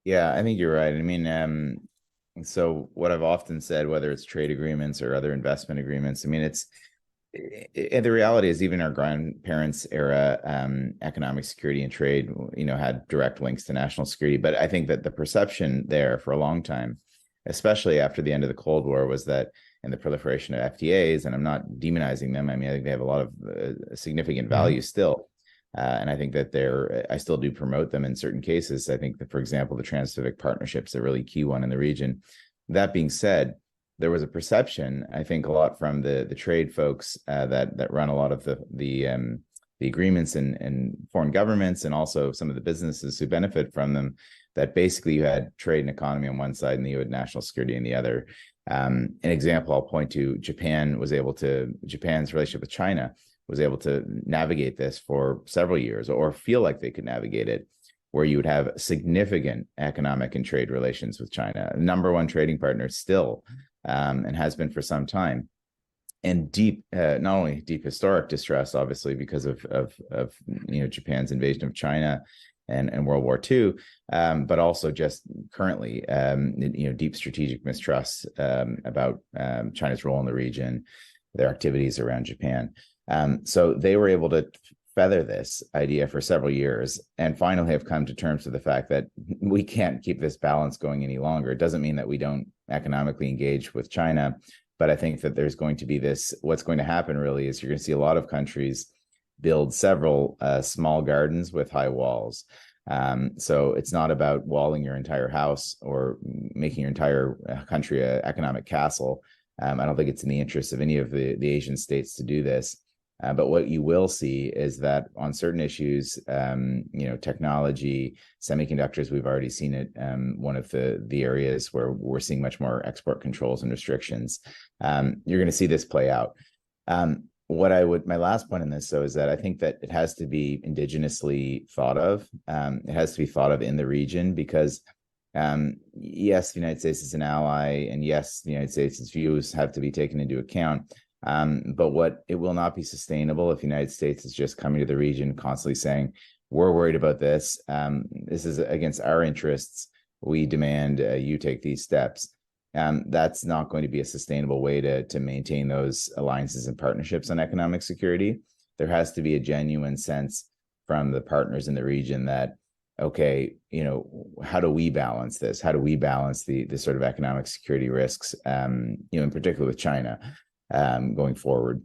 Yeah, I think you're right. I mean, so what I've often said, whether it's trade agreements or other investment agreements, I mean, the reality is even our grandparents' era, economic security and trade, had direct links to national security. But I think that the perception there for a long time, especially after the end of the Cold War, was that and the proliferation of FTAs, and I'm not demonizing them. I mean, I think they have a lot of significant Hmm. value still. And I think that I still do promote them in certain cases. I think that, for example, the Trans-Pacific Partnership is a really key one in the region. That being said, there was a perception, I think, a lot from the trade folks that run a lot of the agreements and foreign governments, and also some of the businesses who benefit from them, that basically you had trade and economy on one side and you had national security on the other. An example I'll point to: Japan's relationship with China was able to navigate this for several years, or feel like they could navigate it, where you would have significant economic and trade relations with China, number one trading partner still, and has been for some time. And deep, not only deep historic distress, obviously because of Japan's invasion of China and World War II, but also just currently, deep strategic mistrust about China's role in the region, their activities around Japan. So they were able to feather this idea for several years and finally have come to terms with the fact that we can't keep this balance going any longer. It doesn't mean that we don't economically engage with China, but I think that there's going to be what's going to happen really is you're going to see a lot of countries build several small gardens with high walls. So it's not about walling your entire house or making your entire country an economic castle. I don't think it's in the interest of any of the Asian states to do this. But what you will see is that on certain issues, technology, semiconductors, we've already seen it. One of the areas where we're seeing much more export controls and restrictions. You're going to see this play out. My last point in this, though, is that I think that it has to be indigenously thought of. It has to be thought of in the region because, yes, the United States is an ally, and yes, the United States' views have to be taken into account. But it will not be sustainable if the United States is just coming to the region constantly saying, we're worried about this. This is against our interests. We demand you take these steps. That's not going to be a sustainable way to maintain those alliances and partnerships on economic security. There has to be a genuine sense from the partners in the region that, okay, how do we balance this? How do we balance the sort of economic security risks, in particular with China, going forward?